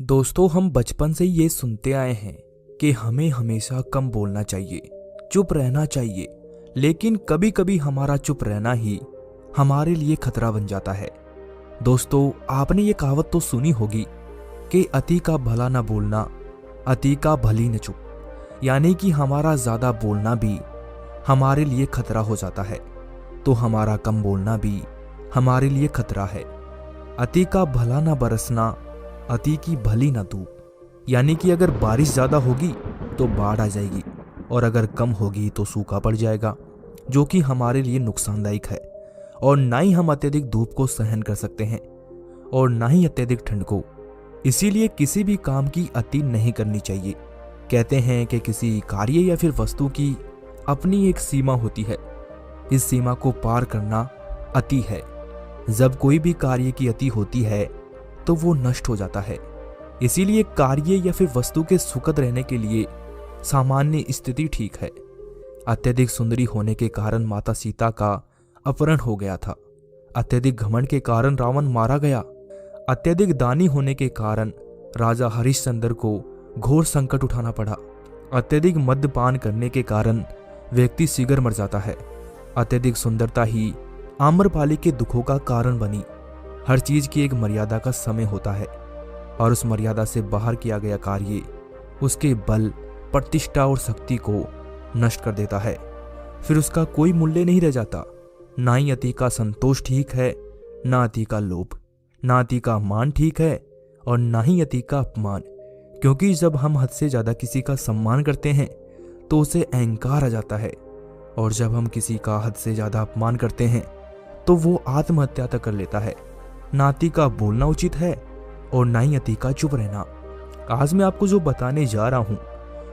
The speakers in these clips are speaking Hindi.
दोस्तों, हम बचपन से ये सुनते आए हैं कि हमें हमेशा कम बोलना चाहिए, चुप रहना चाहिए। लेकिन कभी कभी हमारा चुप रहना ही हमारे लिए खतरा बन जाता है। दोस्तों, आपने ये कहावत तो सुनी होगी कि अति का भला न बोलना, अति का भली न चुप। यानी कि हमारा ज्यादा बोलना भी हमारे लिए खतरा हो जाता है, तो हमारा कम बोलना भी हमारे लिए खतरा है। अति का भला न बरसना, अति की भली न धूप। यानी कि अगर बारिश ज्यादा होगी तो बाढ़ आ जाएगी, और अगर कम होगी तो सूखा पड़ जाएगा, जो कि हमारे लिए नुकसानदायक है। और ना ही हम अत्यधिक धूप को सहन कर सकते हैं और ना ही अत्यधिक ठंड को। इसीलिए किसी भी काम की अति नहीं करनी चाहिए। कहते हैं कि किसी कार्य या फिर वस्तु की अपनी एक सीमा होती है, इस सीमा को पार करना अति है। जब कोई भी कार्य की अति होती है तो वो नष्ट हो जाता है। इसीलिए कार्य या फिर वस्तु के सुखद रहने के लिए सामान्य स्थिति ठीक है। अत्यधिक सुंदरी होने के कारण माता सीता का अपहरण हो गया था। अत्यधिक घमंड के कारण रावण मारा गया। अत्यधिक दानी होने के कारण राजा हरिश्चंद्र को घोर संकट उठाना पड़ा। अत्यधिक मद्यपान करने के कारण व्यक्ति शीघ्र मर जाता है। अत्यधिक सुंदरता ही आम्रपाली के दुखों का कारण बनी। हर चीज की एक मर्यादा का समय होता है, और उस मर्यादा से बाहर किया गया कार्य उसके बल, प्रतिष्ठा और शक्ति को नष्ट कर देता है। फिर उसका कोई मूल्य नहीं रह जाता। ना ही अति का संतोष ठीक है, ना अति का लोभ, ना अति का मान ठीक है, और ना ही अति का अपमान। क्योंकि जब हम हद से ज्यादा किसी का सम्मान करते हैं तो उसे अहंकार आ जाता है, और जब हम किसी का हद से ज्यादा अपमान करते हैं तो वो आत्महत्या तक कर लेता है। ना अति का बोलना उचित है और ना ही अति का चुप रहना। आज मैं आपको जो बताने जा रहा हूं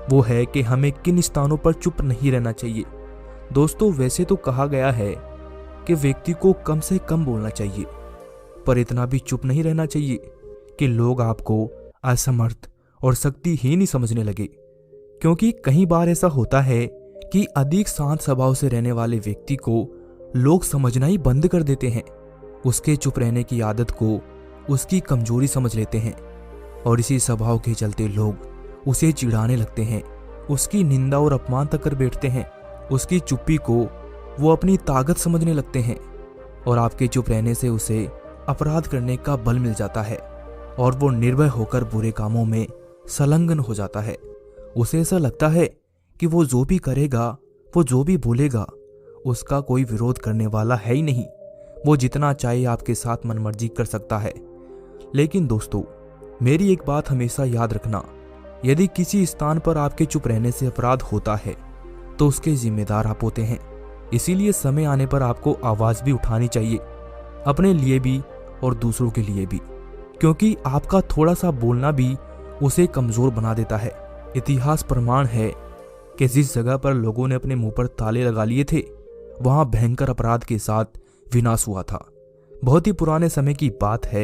वो है कि हमें किन स्थानों पर चुप नहीं रहना चाहिए। दोस्तों, वैसे तो कहा गया है कि व्यक्ति को कम से कम बोलना चाहिए, पर इतना भी चुप नहीं रहना चाहिए कि लोग आपको असमर्थ और शक्तिहीन ही समझने लगे। क्योंकि कई बार ऐसा होता है कि अधिक शांत स्वभाव से रहने वाले व्यक्ति को लोग समझना ही बंद कर देते हैं। उसके चुप रहने की आदत को उसकी कमजोरी समझ लेते हैं, और इसी स्वभाव के चलते लोग उसे चिढ़ाने लगते हैं, उसकी निंदा और अपमान तक कर बैठते हैं। उसकी चुप्पी को वो अपनी ताकत समझने लगते हैं, और आपके चुप रहने से उसे अपराध करने का बल मिल जाता है, और वो निर्भय होकर बुरे कामों में संलग्न हो जाता है। उसे ऐसा लगता है कि वो जो भी करेगा, वो जो भी बोलेगा, उसका कोई विरोध करने वाला है ही नहीं। वो जितना चाहे आपके साथ मनमर्जी कर सकता है। लेकिन दोस्तों, मेरी एक बात हमेशा याद रखना, यदि किसी स्थान पर आपके चुप रहने से अपराध होता है तो उसके जिम्मेदार आप होते हैं। इसीलिए समय आने पर आपको आवाज भी उठानी चाहिए, अपने लिए भी और दूसरों के लिए भी। क्योंकि आपका थोड़ा सा बोलना भी उसे कमजोर बना देता है। इतिहास प्रमाण है कि जिस जगह पर लोगों ने अपने मुंह पर ताले लगा लिए थे, वहां भयंकर अपराध के साथ विनाश हुआ था। बहुत ही पुराने समय की बात है।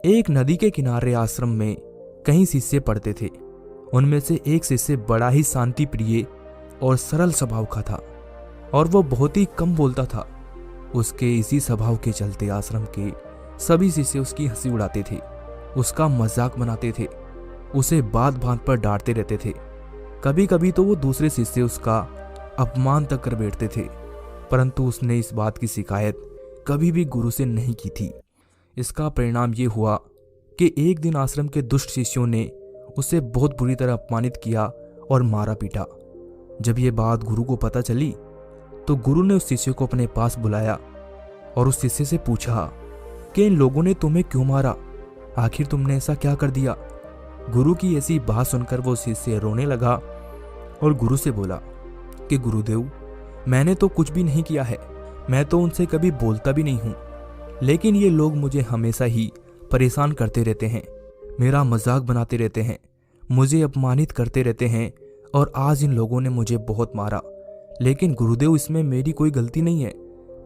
एक नदी के किनारे आश्रम में कई शिष्य पढ़ते थे। उनमें से एक शिष्य बड़ा ही शांति प्रिय और सरल स्वभाव का था, और वो बहुत ही कम बोलता था। उसके इसी स्वभाव के चलते आश्रम के सभी शिष्य उसकी हंसी उड़ाते थे, उसका मजाक बनाते थे, उसे बात बात पर डांटते रहते थे। कभी कभी तो वो दूसरे शिष्य उसका अपमान तक कर बैठते थे, परंतु उसने इस बात की शिकायत कभी भी गुरु से नहीं की थी। इसका परिणाम ये हुआ कि एक दिन आश्रम के दुष्ट शिष्यों ने उसे बहुत बुरी तरह अपमानित किया और मारा पीटा। जब ये बात गुरु को पता चली तो गुरु ने उस शिष्य को अपने पास बुलाया और उस शिष्य से पूछा कि इन लोगों ने तुम्हें क्यों मारा, आखिर तुमने ऐसा क्या कर दिया। गुरु की ऐसी बात सुनकर वो शिष्य रोने लगा और गुरु से बोला कि गुरुदेव, मैंने तो कुछ भी नहीं किया है, मैं तो उनसे कभी बोलता भी नहीं हूँ, लेकिन ये लोग मुझे हमेशा ही परेशान करते रहते हैं, मेरा मजाक बनाते रहते हैं, मुझे अपमानित करते रहते हैं, और आज इन लोगों ने मुझे बहुत मारा। लेकिन गुरुदेव, इसमें मेरी कोई गलती नहीं है,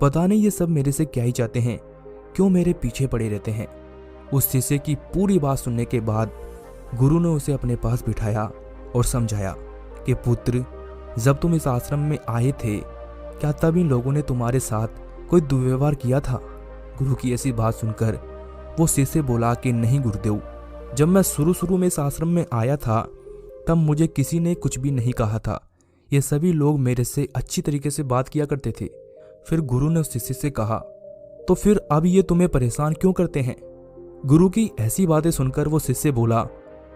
पता नहीं ये सब मेरे से क्या ही चाहते हैं, क्यों मेरे पीछे पड़े रहते हैं। उस शिष्य की पूरी बात सुनने के बाद गुरु ने उसे अपने पास बिठाया और समझाया कि पुत्र, जब तुम इस आश्रम में आए थे, क्या तब इन लोगों ने तुम्हारे साथ कोई दुर्व्यवहार किया था। गुरु की ऐसी बात सुनकर वो शिष्य बोला कि नहीं गुरुदेव, जब मैं शुरू में इस आश्रम में आया था तब मुझे किसी ने कुछ भी नहीं कहा था। ये सभी लोग मेरे से अच्छी तरीके से बात किया करते थे। फिर गुरु ने उस शिष्य से कहा, तो फिर अब ये तुम्हें परेशान क्यों करते हैं? गुरु की ऐसी बातें सुनकर वो शिष्य बोला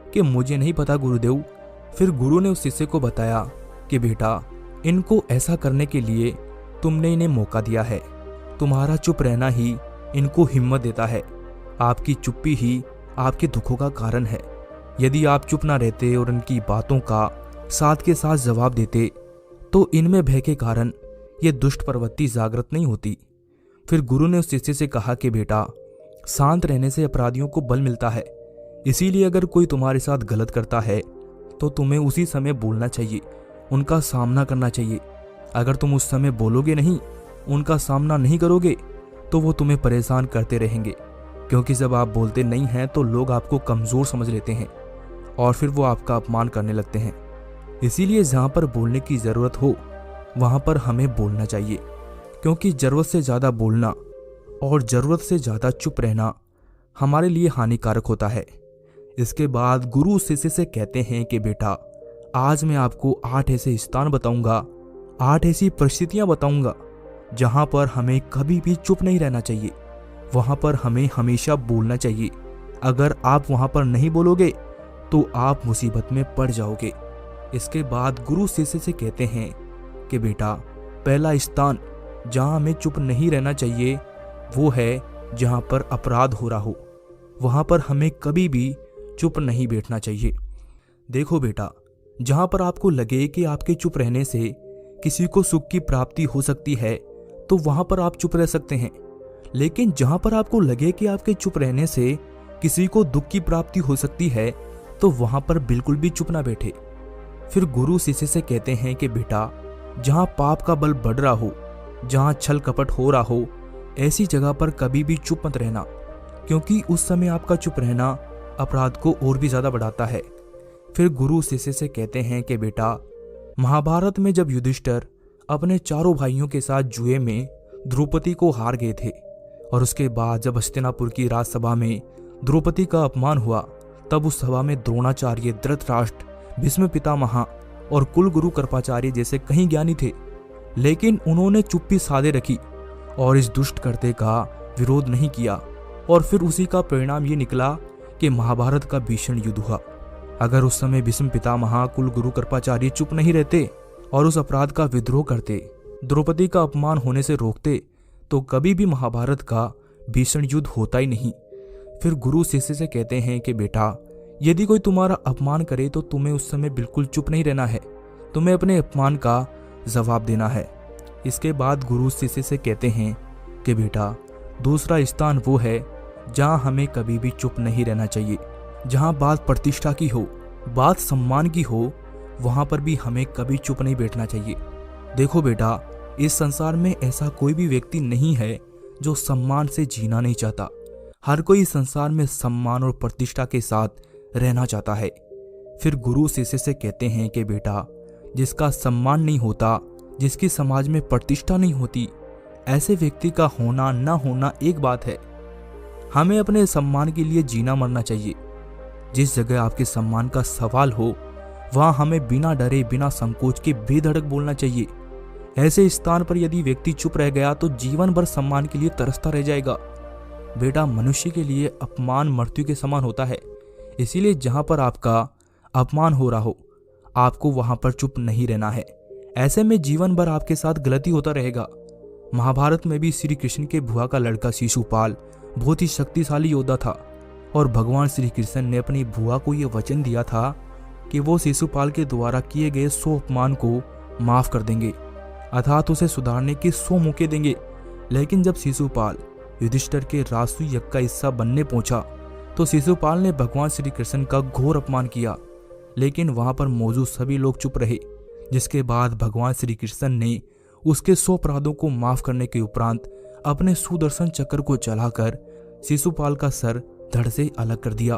कि मुझे नहीं पता गुरुदेव। फिर गुरु ने उस शिष्य को बताया कि बेटा, इनको ऐसा करने के लिए तुमने इन्हें मौका दिया है। तुम्हारा चुप रहना ही इनको हिम्मत देता है। आपकी चुप्पी ही आपके दुखों का कारण है। यदि आप चुप ना रहते और इनकी बातों का साथ के साथ जवाब देते तो इनमें भय के कारण ये दुष्ट प्रवृत्ति जागृत नहीं होती। फिर गुरु ने उस शिष्य से कहा कि बेटा, शांत रहने से अपराधियों को बल मिलता है। इसीलिए अगर कोई तुम्हारे साथ गलत करता है तो तुम्हें उसी समय बोलना चाहिए, उनका सामना करना चाहिए। अगर तुम उस समय बोलोगे नहीं, उनका सामना नहीं करोगे तो वो तुम्हें परेशान करते रहेंगे, क्योंकि जब आप बोलते नहीं हैं तो लोग आपको कमज़ोर समझ लेते हैं और फिर वो आपका अपमान करने लगते हैं। इसीलिए जहाँ पर बोलने की ज़रूरत हो वहाँ पर हमें बोलना चाहिए, क्योंकि ज़रूरत से ज़्यादा बोलना और ज़रूरत से ज़्यादा चुप रहना हमारे लिए हानिकारक होता है। इसके बाद गुरु शिष्य से कहते हैं कि बेटा, आज मैं आपको 8 ऐसे स्थान बताऊंगा, 8 ऐसी परिस्थितियां बताऊंगा जहां पर हमें कभी भी चुप नहीं रहना चाहिए। वहां पर हमें हमेशा बोलना चाहिए। अगर आप वहां पर नहीं बोलोगे तो आप मुसीबत में पड़ जाओगे। इसके बाद गुरु शिष्य से कहते हैं कि बेटा, पहला स्थान जहां हमें चुप नहीं रहना चाहिए वो है जहां पर अपराध हो रहा हो। वहां पर हमें कभी भी चुप नहीं बैठना चाहिए। देखो बेटा, जहां पर आपको लगे कि आपके चुप रहने से किसी को सुख की प्राप्ति हो सकती है तो वहां पर आप चुप रह सकते हैं। लेकिन जहां पर आपको लगे कि आपके चुप रहने से किसी को दुख की प्राप्ति हो सकती है तो वहां पर बिल्कुल भी चुप ना बैठे। फिर गुरु शिष्य से कहते हैं कि बेटा, जहां पाप का बल बढ़ रहा हो, जहां छल कपट हो रहा हो, ऐसी जगह पर कभी भी चुप मत रहना, क्योंकि उस समय आपका चुप रहना अपराध को और भी ज्यादा बढ़ाता है। फिर गुरु शिष्य से कहते हैं कि बेटा, महाभारत में जब युधिष्ठिर अपने चारों भाइयों के साथ जुए में द्रौपदी को हार गए थे और उसके बाद जब हस्तिनापुर की राजसभा में द्रौपदी का अपमान हुआ, तब उस सभा में द्रोणाचार्य, धृतराष्ट्र, भीष्म पितामह और कुलगुरु कृपाचार्य जैसे कई ज्ञानी थे, लेकिन उन्होंने चुप्पी साधे रखी और इस दुष्ट कर्ते का विरोध नहीं किया। और फिर उसी का परिणाम ये निकला कि महाभारत का भीषण युद्ध हुआ। अगर उस समय भीष्म पितामह, कुलगुरु कृपाचार्य चुप नहीं रहते और उस अपराध का विद्रोह करते, द्रौपदी का अपमान होने से रोकते, तो कभी भी महाभारत का भीषण युद्ध होता ही नहीं। फिर गुरु शिष्य से कहते हैं कि बेटा, यदि कोई तुम्हारा अपमान करे तो तुम्हें उस समय बिल्कुल चुप नहीं रहना है, तुम्हें अपने अपमान का जवाब देना है। इसके बाद गुरु शिष्य से कहते हैं कि बेटा, दूसरा स्थान वो है जहां हमें कभी भी चुप नहीं रहना चाहिए। जहां बात प्रतिष्ठा की हो, बात सम्मान की हो, वहां पर भी हमें कभी चुप नहीं बैठना चाहिए। देखो बेटा, इस संसार में ऐसा कोई भी व्यक्ति नहीं है जो सम्मान से जीना नहीं चाहता। हर कोई इस संसार में सम्मान और प्रतिष्ठा के साथ रहना चाहता है। फिर गुरु शिष्य से कहते हैं कि बेटा, जिसका सम्मान नहीं होता, जिसकी समाज में प्रतिष्ठा नहीं होती, ऐसे व्यक्ति का होना ना होना एक बात है। हमें अपने सम्मान के लिए जीना मरना चाहिए। जिस जगह आपके सम्मान का सवाल हो वहां हमें बिना डरे, बिना संकोच के बेधड़क बोलना चाहिए। ऐसे स्थान पर यदि व्यक्ति चुप रह गया तो जीवन भर सम्मान के लिए तरसता रह जाएगा। बेटा, मनुष्य के लिए अपमान मृत्यु के समान होता है। इसीलिए जहां पर आपका अपमान हो रहा हो, आपको वहां पर चुप नहीं रहना है। ऐसे में जीवन भर आपके साथ गलती होता रहेगा। महाभारत में भी श्री कृष्ण के बुआ का लड़का शिशुपाल बहुत ही शक्तिशाली योद्धा था और भगवान श्री कृष्ण ने अपनी बुआ को यह वचन दिया था कि वो शिशुपाल के द्वारा किए गए 100 अपमान को माफ कर देंगे, अर्थात उसे सुधारने के 100 मौके देंगे। लेकिन जब शिशुपाल युधिष्ठिर के राजसूय यज्ञ का हिस्सा बनने पहुंचा तो शिशुपाल ने भगवान श्री कृष्ण का घोर अपमान किया, लेकिन वहां पर मौजूद सभी लोग चुप रहे। जिसके बाद भगवान श्री कृष्ण ने उसके 100 अपराधों को माफ करने के उपरांत अपने सुदर्शन चक्र को चलाकर शिशुपाल का सर धड़ से अलग कर दिया।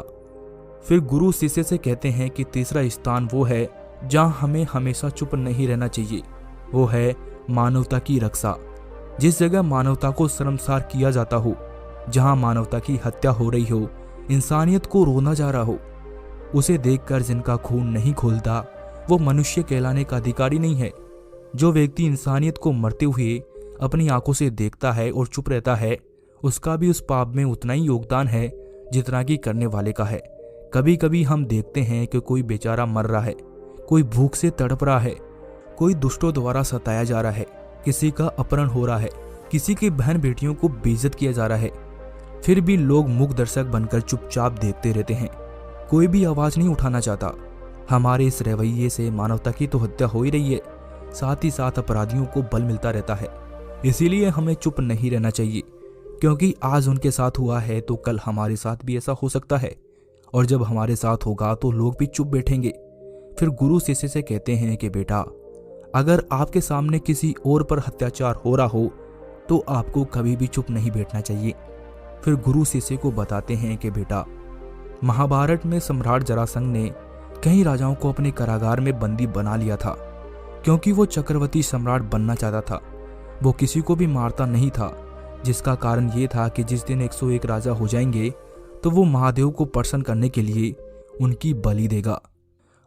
फिर गुरु शिष्य से कहते हैं कि तीसरा स्थान वो है जहां हमें हमेशा चुप नहीं रहना चाहिए। वो है मानवता की रक्षा। जिस जगह मानवता को शर्मसार किया जाता हो, जहां मानवता की हत्या हो रही हो, इंसानियत को रोना जा रहा हो, उसे देखकर जिनका खून नहीं खौलता वो मनुष्य कहलाने का अधिकारी नहीं है। जो व्यक्ति इंसानियत को मरते हुए अपनी आंखों से देखता है और चुप रहता है, उसका भी उस पाप में उतना ही योगदान है जितना कि करने वाले का है। कभी कभी हम देखते हैं कि कोई बेचारा मर रहा है, कोई भूख से तड़प रहा है, कोई दुष्टों द्वारा सताया जा रहा है, किसी का अपहरण हो रहा है, किसी की बहन बेटियों को बेइज्जत किया जा रहा है, फिर भी लोग मूक दर्शक बनकर चुपचाप देखते रहते हैं। कोई भी आवाज नहीं उठाना चाहता। हमारे इस रवैये से मानवता की तो हत्या हो ही रही है, साथ ही साथ अपराधियों को बल मिलता रहता है। इसीलिए हमें चुप नहीं रहना चाहिए, क्योंकि आज उनके साथ हुआ है तो कल हमारे साथ भी ऐसा हो सकता है, और जब हमारे साथ होगा तो लोग भी चुप बैठेंगे। फिर गुरु शिष्य से कहते हैं कि बेटा, अगर आपके सामने किसी और पर अत्याचार हो रहा हो तो आपको कभी भी चुप नहीं बैठना चाहिए। फिर गुरु शिष्य को बताते हैं कि बेटा, महाभारत में सम्राट जरासंध ने कई राजाओं को अपने कारागार में बंदी बना लिया था, क्योंकि वो चक्रवर्ती सम्राट बनना चाहता था। वो किसी को भी मारता नहीं था, जिसका कारण ये था कि जिस दिन 101 राजा हो जाएंगे तो वो महादेव को प्रसन्न करने के लिए उनकी बलि देगा।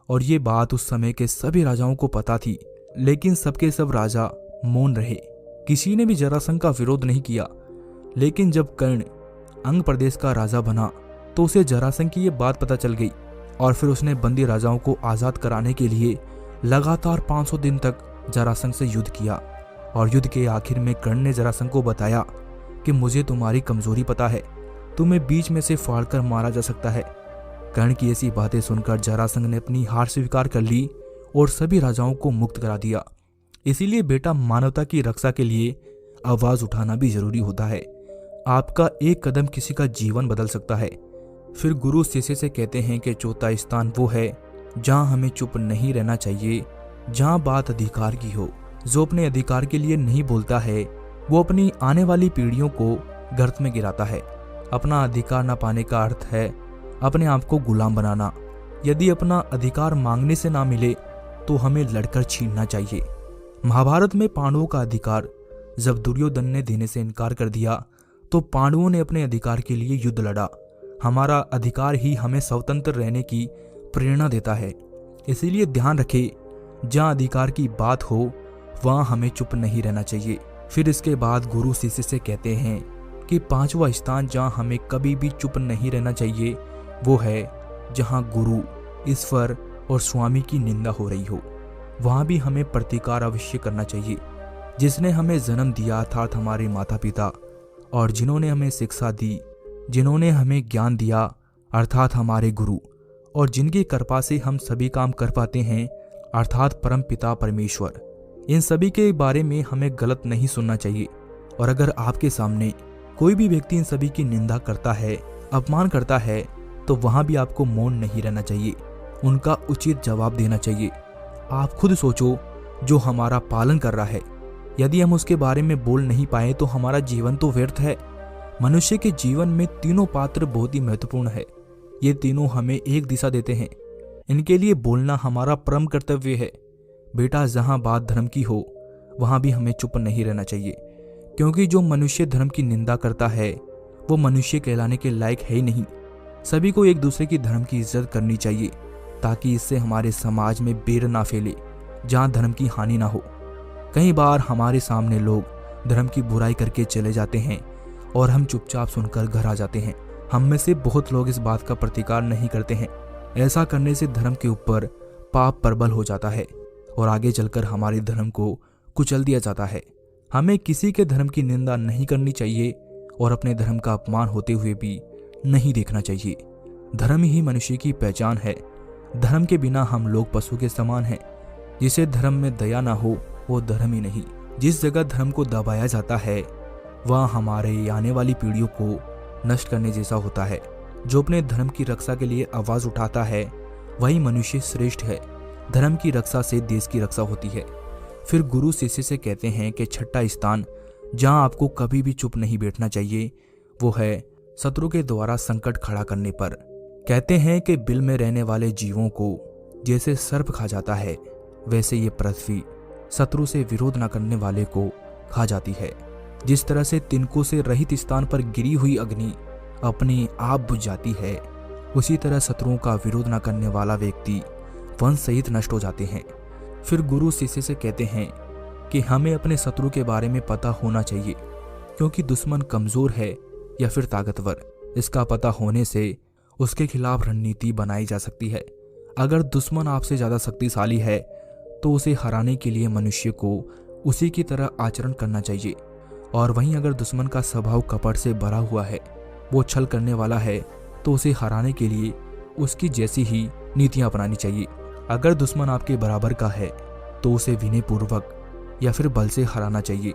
और ये बात उस समय के सभी राजाओं को पता थी, लेकिन सबके सब राजा मौन रहे। किसी ने भी जरासंध का विरोध नहीं किया। लेकिन जब कर्ण अंग प्रदेश का राजा बना तो उसे जरासंध की ये बात पता चल गई, और फिर उसने बंदी राजाओं को आज़ाद कराने के लिए लगातार 500 दिन तक जरासंध से युद्ध किया। और युद्ध के आखिर में कर्ण ने जरासंध को बताया कि मुझे तुम्हारी कमजोरी पता है, तुम्हें बीच में से फाड़कर मारा जा सकता है। कर्ण की ऐसी बातें सुनकर जरासंध ने अपनी हार स्वीकार कर ली और सभी राजाओं को मुक्त करा दिया। इसीलिए बेटा, मानवता की रक्षा के लिए आवाज उठाना भी जरूरी होता है। आपका एक कदम किसी का जीवन बदल सकता है। फिर गुरु शिष्य से कहते हैं कि चौथा स्थान वो है जहां हमें चुप नहीं रहना चाहिए, जहां बात अधिकार की हो। जो अपने अधिकार के लिए नहीं बोलता है वो अपनी आने वाली पीढ़ियों को गर्त में गिराता है। अपना अधिकार न पाने का अर्थ है अपने आप को गुलाम बनाना। यदि अपना अधिकार मांगने से ना मिले तो हमें लड़कर छीनना चाहिए। महाभारत में पांडवों का अधिकार जब दुर्योधन ने देने से इनकार कर दिया तो पांडवों ने अपने अधिकार के लिए युद्ध लड़ा। हमारा अधिकार ही हमें स्वतंत्र रहने की प्रेरणा देता है। इसीलिए ध्यान रखें, जहां अधिकार की बात हो वहां हमें चुप नहीं रहना चाहिए। फिर इसके बाद गुरु शिष्य से कहते हैं कि पांचवा स्थान जहां हमें कभी भी चुप नहीं रहना चाहिए वो है जहां गुरु, ईश्वर और स्वामी की निंदा हो रही हो। वहां भी हमें प्रतिकार अवश्य करना चाहिए। जिसने हमें जन्म दिया अर्थात हमारे माता पिता, और जिन्होंने हमें शिक्षा दी, जिन्होंने हमें ज्ञान दिया अर्थात हमारे गुरु, और जिनकी कृपा से हम सभी काम कर पाते हैं अर्थात परम पिता परमेश्वर, इन सभी के बारे में हमें गलत नहीं सुनना चाहिए। और अगर आपके सामने कोई भी व्यक्ति इन सभी की निंदा करता है, अपमान करता है, तो वहां भी आपको मौन नहीं रहना चाहिए, उनका उचित जवाब देना चाहिए। आप खुद सोचो, जो हमारा पालन कर रहा है, यदि हम उसके बारे में बोल नहीं पाए तो हमारा जीवन तो व्यर्थ है। मनुष्य के जीवन में तीनों पात्र बहुत ही महत्वपूर्ण है। ये तीनों हमें एक दिशा देते हैं। इनके लिए बोलना हमारा परम कर्तव्य है। बेटा, जहां बात धर्म की हो वहां भी हमें चुप नहीं रहना चाहिए, क्योंकि जो मनुष्य धर्म की निंदा करता है वो मनुष्य कहलाने के लायक है ही नहीं। सभी को एक दूसरे की धर्म की इज्जत करनी चाहिए, ताकि इससे हमारे समाज में बैर ना फैले, जहां धर्म की हानि ना हो। कई बार हमारे सामने लोग धर्म की बुराई करके चले जाते हैं और हम चुपचाप सुनकर घर आ जाते हैं। हम में से बहुत लोग इस बात का प्रतिकार नहीं करते हैं। ऐसा करने से धर्म के ऊपर पाप प्रबल हो जाता है और आगे चलकर हमारे धर्म को कुचल दिया जाता है। हमें किसी के धर्म की निंदा नहीं करनी चाहिए और अपने धर्म का अपमान होते हुए भी नहीं देखना चाहिए। धर्म ही मनुष्य की पहचान है। धर्म के बिना हम लोग पशु के समान हैं। जिसे धर्म में दया ना हो वो धर्म ही नहीं। जिस जगह धर्म को दबाया जाता है वह हमारे आने वाली पीढ़ियों को नष्ट करने जैसा होता है। जो अपने धर्म की रक्षा के लिए आवाज उठाता है वही मनुष्य श्रेष्ठ है। धर्म की रक्षा से देश की रक्षा होती है। फिर गुरु शिष्य से कहते हैं कि छठा स्थान जहां आपको कभी भी चुप नहीं बैठना चाहिए वो है शत्रु के द्वारा संकट खड़ा करने पर। कहते हैं कि बिल में रहने वाले जीवों को जैसे सर्प खा जाता है, वैसे ये पृथ्वी शत्रु से विरोध न करने वाले को खा जाती है। जिस तरह से तिनकों से रहित स्थान पर गिरी हुई अग्नि अपने आप बुझ जाती है, उसी तरह शत्रुओं का विरोध न करने वाला व्यक्ति वंश सहित नष्ट हो जाते हैं। फिर गुरु शिष्य से कहते हैं कि हमें अपने शत्रु के बारे में पता होना चाहिए, क्योंकि दुश्मन कमजोर है या फिर ताकतवर, इसका पता होने से उसके खिलाफ रणनीति बनाई जा सकती है। अगर दुश्मन आपसे ज्यादा शक्तिशाली है तो उसे हराने के लिए मनुष्य को उसी की तरह आचरण करना चाहिए, और वहीं अगर दुश्मन का स्वभाव कपट से भरा हुआ है, वो छल करने वाला है, तो उसे हराने के लिए उसकी जैसी ही नीतियां अपनानी चाहिए। अगर दुश्मन आपके बराबर का है तो उसे विनयपूर्वक या फिर बल से हराना चाहिए,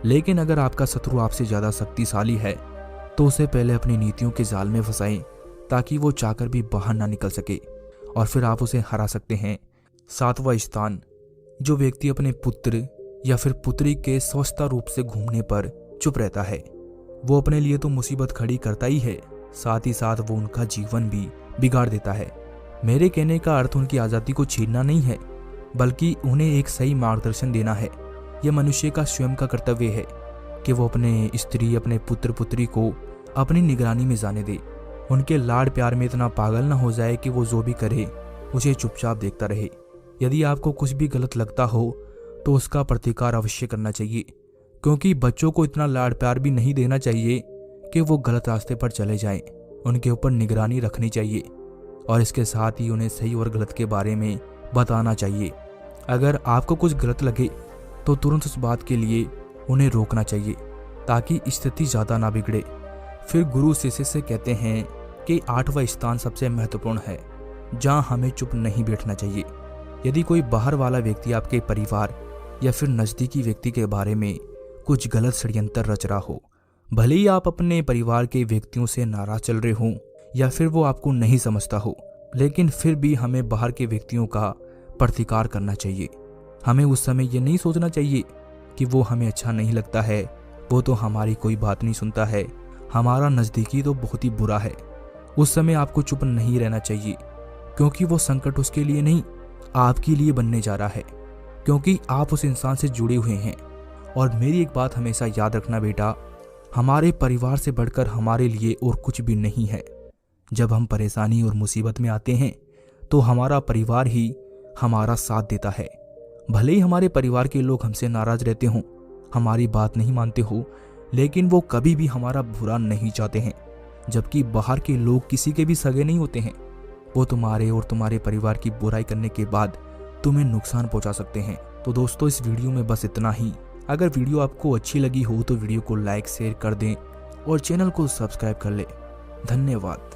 लेकिन अगर आपका शत्रु आपसे ज्यादा शक्तिशाली है तो उसे पहले अपनी नीतियों के जाल में फंसाएं, ताकि वो चाहकर भी बाहर ना निकल सके, और फिर आप उसे हरा सकते हैं। 7वां स्थान, जो व्यक्ति अपने पुत्र या फिर पुत्री के स्वस्थ रूप से घूमने पर चुप रहता है, वो अपने लिए तो मुसीबत खड़ी करता ही है, साथ ही साथ वो उनका जीवन भी बिगाड़ देता है। मेरे कहने का अर्थ उनकी आज़ादी को छीनना नहीं है, बल्कि उन्हें एक सही मार्गदर्शन देना है। यह मनुष्य का स्वयं का कर्तव्य है कि वो अपने स्त्री, अपने पुत्र पुत्री को अपनी निगरानी में जाने दे, उनके लाड़ प्यार में इतना पागल न हो जाए कि वो जो भी करे उसे चुपचाप देखता रहे। यदि आपको कुछ भी गलत लगता हो तो उसका प्रतिकार अवश्य करना चाहिए, क्योंकि बच्चों को इतना लाड़ प्यार भी नहीं देना चाहिए कि वो गलत रास्ते पर चले जाएं। उनके ऊपर निगरानी रखनी चाहिए, और इसके साथ ही उन्हें सही और गलत के बारे में बताना चाहिए। अगर आपको कुछ गलत लगे तो तुरंत उस बात के लिए उन्हें रोकना चाहिए, ताकि स्थिति ज़्यादा ना बिगड़े। फिर गुरु शिष्य से कहते हैं कि 8वां स्थान सबसे महत्वपूर्ण है, जहाँ हमें चुप नहीं बैठना चाहिए। यदि कोई बाहर वाला व्यक्ति आपके परिवार या फिर नज़दीकी व्यक्ति के बारे में कुछ गलत षड्यंत्र रच रहा हो, भले ही आप अपने परिवार के व्यक्तियों से नाराज चल रहे हों या फिर वो आपको नहीं समझता हो, लेकिन फिर भी हमें बाहर के व्यक्तियों का प्रतिकार करना चाहिए। हमें उस समय ये नहीं सोचना चाहिए कि वो हमें अच्छा नहीं लगता है, वो तो हमारी कोई बात नहीं सुनता है, हमारा नज़दीकी तो बहुत ही बुरा है। उस समय आपको चुप नहीं रहना चाहिए, क्योंकि वो संकट उसके लिए नहीं, आपके लिए बनने जा रहा है, क्योंकि आप उस इंसान से जुड़े हुए हैं। और मेरी एक बात हमेशा याद रखना बेटा, हमारे परिवार से बढ़कर हमारे लिए और कुछ भी नहीं है। जब हम परेशानी और मुसीबत में आते हैं तो हमारा परिवार ही हमारा साथ देता है। भले ही हमारे परिवार के लोग हमसे नाराज रहते हों, हमारी बात नहीं मानते हो, लेकिन वो कभी भी हमारा बुरा नहीं चाहते हैं। जबकि बाहर के लोग किसी के भी सगे नहीं होते हैं, वो तुम्हारे और तुम्हारे परिवार की बुराई करने के बाद तुम्हें नुकसान पहुंचा सकते हैं। तो दोस्तों, इस वीडियो में बस इतना ही। अगर वीडियो आपको अच्छी लगी हो तो वीडियो को लाइक शेयर कर दें और चैनल को सब्सक्राइब कर लें। धन्यवाद।